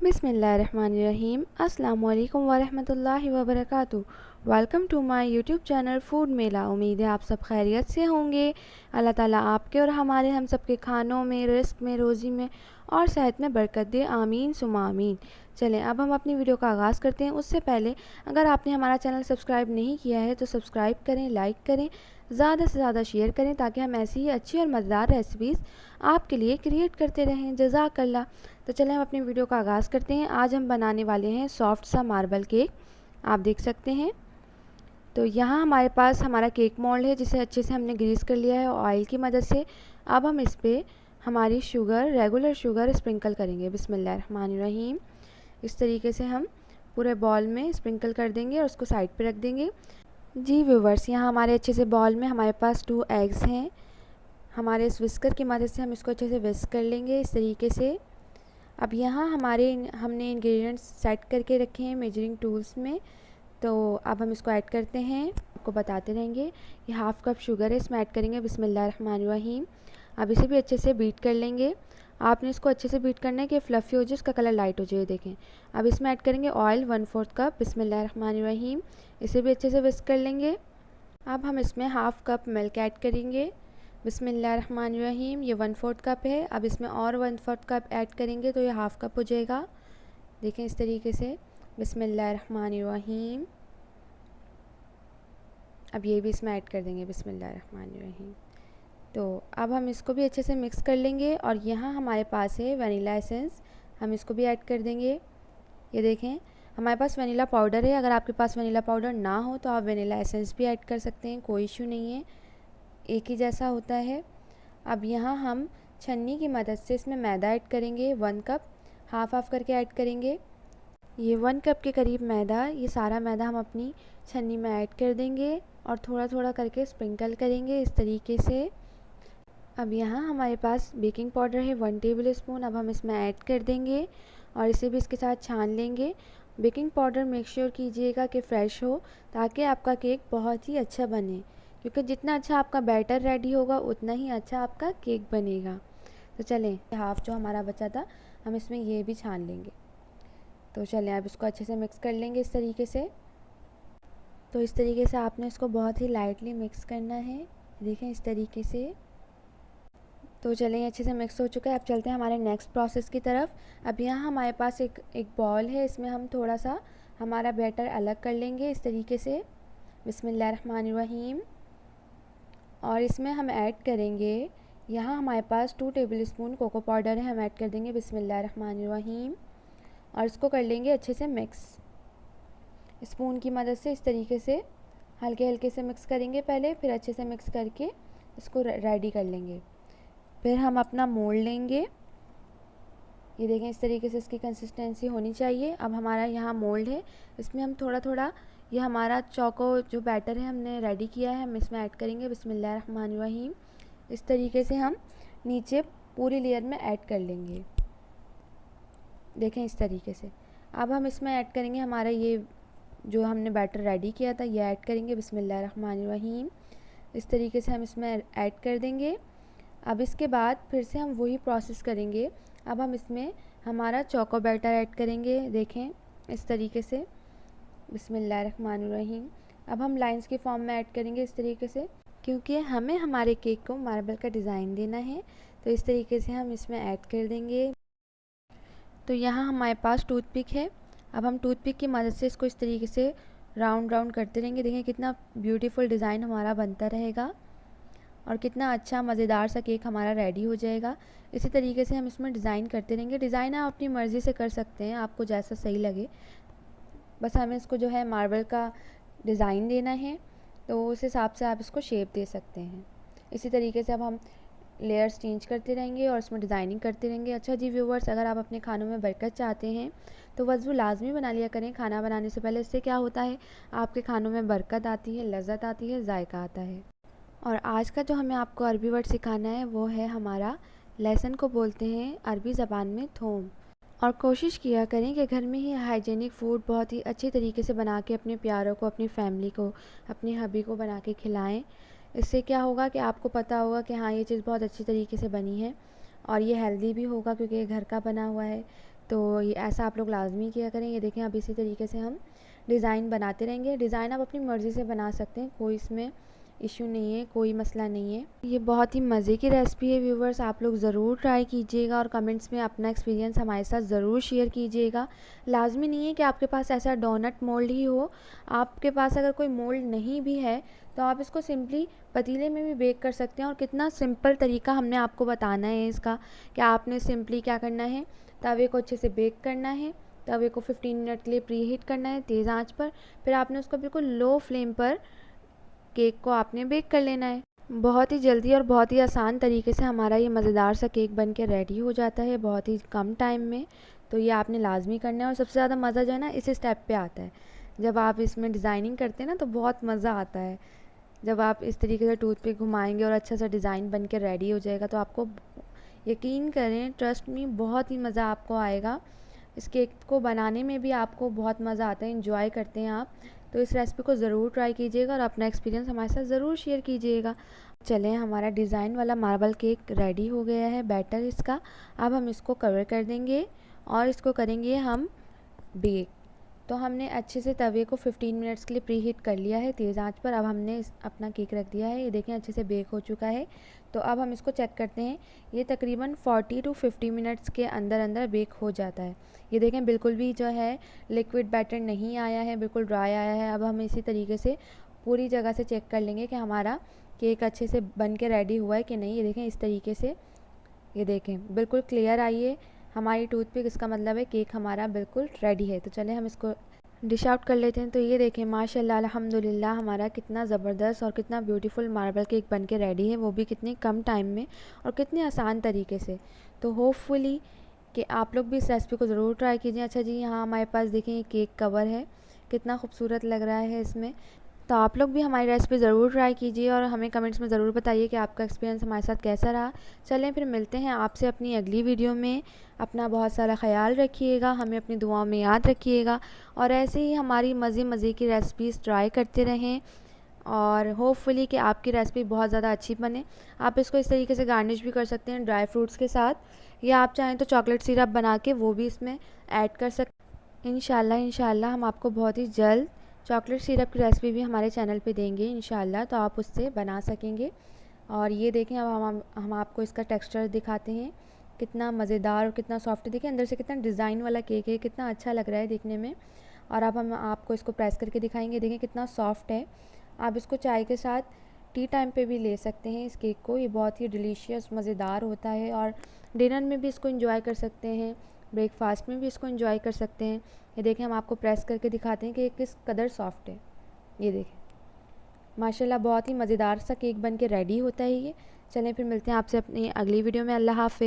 बिस्मिल्लाहिर्रहमानिर्रहीम। अस्सलामु अलैकुम वरहमतुल्लाहि वबरकातुहू। Welcome to my YouTube channel food Mela. उम्मीद है आप सब खैरियत से होंगे। अल्लाह ताला आपके और हमारे हम सब के खानों में, रिस्क में, रोज़ी में और सेहत में बरकत दे। आमीन सुमा आमीन। चलें अब हम अपनी वीडियो का आगाज़ करते हैं। उससे पहले अगर आपने हमारा चैनल सब्सक्राइब नहीं किया है तो सब्सक्राइब करें, लाइक करें, ज़्यादा से ज़्यादा शेयर करें ताकि हम ऐसी ही अच्छी और मज़ेदार रेसिपीज़ आपके लिए क्रिएट करते रहें। जज़ाकल्लाह। तो चलें हम अपनी वीडियो का आगाज़ करते हैं। आज हम बनाने वाले हैं सॉफ्ट सा मार्बल केक। आप देख सकते हैं। तो यहाँ हमारे पास हमारा केक मोल्ड है जिसे अच्छे से हमने ग्रीस कर लिया है ऑयल की मदद से। अब हम इस पर हमारी शुगर, रेगुलर शुगर स्प्रिंकल करेंगे। बिस्मिल्लाहिर्रहमानिर्रहीम। इस तरीके से हम पूरे बॉल में स्प्रिंकल कर देंगे और उसको साइड पे रख देंगे। जी व्यूवर्स, यहाँ हमारे अच्छे से बॉल में हमारे पास 2 एग्स हैं। हमारे इस विस्कर की मदद से हम इसको अच्छे से विस्क कर लेंगे इस तरीके से। अब यहाँ हमने इंग्रेडिएंट्स सेट करके रखे हैं मेजरिंग टूल्स में। तो अब हम इसको ऐड करते हैं, आपको बताते रहेंगे। ये हाफ़ कप शुगर है, इसमें ऐड करेंगे। बिस्मिल्लाहिर्रहमानिर्रहीम। अब इसे भी अच्छे से बीट कर लेंगे। आपने इसको अच्छे से बीट करना है कि फ्लफ़ी हो जाए, उसका कलर लाइट हो जाए। देखें। अब इसमें ऐड करेंगे ऑयल 1/4 कप। बिस्मिल्लाहिर्रहमानिर्रहीम। इसे भी अच्छे से विस्क कर लेंगे। अब हम इसमें हाफ़ कप मिल्क ऐड करेंगे। बिस्मिल्लाहिर्रहमानिर्रहीम। ये 1/4 कप है। अब इसमें और 1/4 कप ऐड करेंगे तो ये हाफ़ कप हो जाएगा। देखें इस तरीके से। बिस्मिल्लाहिर्रहमानिर्रहीम। अब ये भी इसमें ऐड कर देंगे। बिस्मिल्लाहिर्रहमानिर्रहीम। तो अब हम इसको भी अच्छे से मिक्स कर लेंगे। और यहाँ हमारे पास है वनीला एसेंस, हम इसको भी ऐड कर देंगे। ये देखें हमारे पास वनीला पाउडर है। अगर आपके पास वनीला पाउडर ना हो तो आप वनीला एसेंस भी ऐड कर सकते हैं, कोई इशू नहीं है, एक ही जैसा होता है। अब यहाँ हम छन्नी की मदद से इसमें मैदा ऐड करेंगे। 1 कप हाफ़ हाफ़ करके ऐड करेंगे। ये 1 कप के करीब मैदा, ये सारा मैदा हम अपनी छन्नी में ऐड कर देंगे और थोड़ा थोड़ा करके स्प्रिंकल करेंगे इस तरीके से। अब यहाँ हमारे पास बेकिंग पाउडर है 1 टेबल स्पून। अब हम इसमें ऐड कर देंगे और इसे भी इसके साथ छान लेंगे। बेकिंग पाउडर मेक श्योर कीजिएगा कि फ़्रेश हो ताकि आपका केक बहुत ही अच्छा बने, क्योंकि जितना अच्छा आपका बैटर रेडी होगा उतना ही अच्छा आपका केक बनेगा। तो चलें, हाफ़ जो हमारा बचा था हम इसमें ये भी छान लेंगे। तो चलें अब इसको अच्छे से मिक्स कर लेंगे इस तरीके से। तो इस तरीके से आपने इसको बहुत ही लाइटली मिक्स करना है। देखें इस तरीके से। तो चलें अच्छे से मिक्स हो चुका है। अब चलते हैं हमारे नेक्स्ट प्रोसेस की तरफ। अब यहाँ हमारे पास एक बॉल है, इसमें हम थोड़ा सा हमारा बैटर अलग कर लेंगे इस तरीके से। बिस्मिल्लाहिर्रहमानिर्रहीम। और इसमें हम ऐड करेंगे, यहाँ हमारे पास 2 टेबल स्पून कोको पाउडर है, हम ऐड कर देंगे। बिस्मिल्लाहिर्रहमानिर्रहीम। और इसको कर लेंगे अच्छे से मिक्स स्पून की मदद से। इस तरीके से हल्के हल्के से मिक्स करेंगे पहले, फिर अच्छे से मिक्स करके इसको रेडी कर लेंगे। फिर हम अपना मोल्ड लेंगे। ये देखें इस तरीके से इसकी कंसिस्टेंसी होनी चाहिए। अब हमारा यहाँ मोल्ड है, इसमें हम थोड़ा थोड़ा ये हमारा चौको जो बैटर है हमने रेडी किया है हम इसमें ऐड करेंगे। बिस्मिल्लाहिर्रहमानिर्रहीम। इस तरीके से हम नीचे पूरी लेयर में ऐड कर लेंगे। देखें इस तरीके से। अब हम इसमें ऐड करेंगे हमारा ये जो हमने बैटर रेडी किया था, ये ऐड करेंगे। बिस्मिल्लाहिर्रहमानिर्रहीम। इस तरीके से हम इसमें ऐड कर देंगे। अब इसके बाद फिर से हम वही प्रोसेस करेंगे। अब हम इसमें हमारा चोको बैटर ऐड करेंगे। देखें इस तरीके से। बिस्मिल्लाहिर्रहमानिर्रहीम। अब हम लाइंस की फॉर्म में ऐड करेंगे इस तरीके से, क्योंकि हमें हमारे केक को मार्बल का डिज़ाइन देना है। तो इस तरीके से हम इसमें ऐड कर देंगे। तो यहाँ हमारे पास टूथपिक है। अब हम टूथपिक की मदद से इसको इस तरीके से राउंड राउंड करते रहेंगे। देखें कितना ब्यूटीफुल डिज़ाइन हमारा बनता रहेगा और कितना अच्छा मज़ेदार सा केक हमारा रेडी हो जाएगा। इसी तरीके से हम इसमें डिज़ाइन करते रहेंगे। डिज़ाइन आप अपनी मर्ज़ी से कर सकते हैं, आपको जैसा सही लगे, बस हमें इसको जो है मार्बल का डिज़ाइन देना है, तो उस हिसाब से आप इसको शेप दे सकते हैं। इसी तरीके से अब हम लेयर्स चेंज करते रहेंगे और इसमें डिज़ाइनिंग करते रहेंगे। अच्छा जी व्यूवर्स, अगर आप अपने खानों में बरकत चाहते हैं तो वज़ू लाजमी बना लिया करें खाना बनाने से पहले। इससे क्या होता है, आपके खानों में बरकत आती है, लज़्ज़त आती है, जायका आता है। और आज का जो हमें आपको अरबी वर्ड सिखाना है वो है हमारा लेसन को बोलते हैं अरबी ज़बान में थोम। और कोशिश किया करें कि घर में ही हाइजीनिक फ़ूड बहुत ही अच्छी तरीके से बना के अपने प्यारों को, अपनी फैमिली को, अपनी हबी को बना के खिलाएं। इससे क्या होगा कि आपको पता होगा कि हाँ ये चीज़ बहुत अच्छी तरीके से बनी है और ये हेल्दी भी होगा क्योंकि ये घर का बना हुआ है। तो ये ऐसा आप लोग लाजमी किया करें। ये देखें, अब इसी तरीके से हम डिज़ाइन बनाते रहेंगे। डिज़ाइन आप अपनी मर्ज़ी से बना सकते हैं, कोई इसमें इशू नहीं है, कोई मसला नहीं है। ये बहुत ही मज़े की रेसिपी है व्यूवर्स, आप लोग ज़रूर ट्राई कीजिएगा और कमेंट्स में अपना एक्सपीरियंस हमारे साथ ज़रूर शेयर कीजिएगा। लाजमी नहीं है कि आपके पास ऐसा डोनट मोल्ड ही हो, आपके पास अगर कोई मोल्ड नहीं भी है तो आप इसको सिंपली पतीले में भी बेक कर सकते हैं। और कितना सिंपल तरीका हमने आपको बताना है इसका, कि आपने सिंपली क्या करना है, तवे को अच्छे से बेक करना है। तवे को 15 मिनट के लिए प्री हीट करना है तेज़ आंच पर, फिर आपने उसको बिल्कुल लो फ्लेम पर केक को आपने बेक कर लेना है। बहुत ही जल्दी और बहुत ही आसान तरीके से हमारा ये मज़ेदार सा केक बन के रेडी हो जाता है बहुत ही कम टाइम में। तो ये आपने लाजमी करना है। और सबसे ज़्यादा मज़ा जो है ना इस स्टेप पे आता है, जब आप इसमें डिज़ाइनिंग करते हैं ना तो बहुत मज़ा आता है। जब आप इस तरीके से टूथ पे घुमाएंगे और अच्छा सा डिज़ाइन बन के रेडी हो जाएगा तो आपको यकीन करें, ट्रस्ट मी, बहुत ही मज़ा आपको आएगा। इस केक को बनाने में भी आपको बहुत मज़ा आता है, इंजॉय करते हैं आप। तो इस रेसिपी को ज़रूर ट्राई कीजिएगा और अपना एक्सपीरियंस हमारे साथ ज़रूर शेयर कीजिएगा। चलें, हमारा डिज़ाइन वाला मार्बल केक रेडी हो गया है, बैटर इसका। अब हम इसको कवर कर देंगे और इसको करेंगे हम बेक। तो हमने अच्छे से तवे को 15 मिनट्स के लिए प्री हीट कर लिया है तेज़ आंच पर। अब हमने अपना केक रख दिया है, ये देखें अच्छे से बेक हो चुका है। तो अब हम इसको चेक करते हैं, ये तकरीबन 40 टू 50 मिनट्स के अंदर अंदर बेक हो जाता है। ये देखें बिल्कुल भी जो है लिक्विड बैटर नहीं आया है, बिल्कुल ड्राई आया है। अब हम इसी तरीके से पूरी जगह से चेक कर लेंगे कि हमारा केक अच्छे से बन के रेडी हुआ है कि नहीं। ये देखें इस तरीके से, ये देखें बिल्कुल क्लियर आई है हमारी टूथपिक, इसका मतलब है केक हमारा बिल्कुल रेडी है। तो चलें हम इसको डिश आउट कर लेते हैं। तो ये देखें माशाल्लाह अल्हम्दुलिल्लाह हमारा कितना ज़बरदस्त और कितना ब्यूटीफुल मार्बल केक बन के रेडी है, वो भी कितने कम टाइम में और कितने आसान तरीके से। तो होपफुली कि आप लोग भी इस रेसिपी को ज़रूर ट्राई कीजिए। अच्छा जी, यहाँ हमारे पास देखें ये केक कवर है, कितना खूबसूरत लग रहा है इसमें। तो आप लोग भी हमारी रेसिपी ज़रूर ट्राई कीजिए और हमें कमेंट्स में ज़रूर बताइए कि आपका एक्सपीरियंस हमारे साथ कैसा रहा। चलें फिर मिलते हैं आपसे अपनी अगली वीडियो में। अपना बहुत सारा ख्याल रखिएगा, हमें अपनी दुआओं में याद रखिएगा और ऐसे ही हमारी मज़े मज़े की रेसिपीज़ ट्राई करते रहें और होपफुली कि आपकी रेसिपी बहुत ज़्यादा अच्छी बने। आप इसको इस तरीके से गार्निश भी कर सकते हैं ड्राई फ्रूट्स के साथ, या आप चाहें तो चॉकलेट सिरप बना के वो भी इसमें ऐड कर सकते हैं। इंशाल्लाह हम आपको बहुत ही जल्द चॉकलेट सिरप की रेसिपी भी हमारे चैनल पे देंगे इंशाल्लाह, तो आप उससे बना सकेंगे। और ये देखें, अब हम आपको इसका टेक्सचर दिखाते हैं, कितना मज़ेदार और कितना सॉफ्ट। देखिए अंदर से कितना डिज़ाइन वाला केक है, कितना अच्छा लग रहा है देखने में। और अब हम आपको इसको प्रेस करके दिखाएंगे, देखें कितना सॉफ्ट है। आप इसको चाय के साथ टी टाइम पे भी ले सकते हैं इस केक को, ये बहुत ही डिलीशियस मज़ेदार होता है। और डिनर में भी इसको इंजॉय कर सकते हैं, ब्रेकफास्ट में भी इसको इंजॉय कर सकते हैं। ये देखें हम आपको प्रेस करके दिखाते हैं कि किस कदर सॉफ्ट है। ये देखें माशाल्लाह बहुत ही मज़ेदार सा केक बन के रेडी होता है ये। चलें फिर मिलते हैं आपसे अपनी अगली वीडियो में। अल्लाह हाफ़िज़।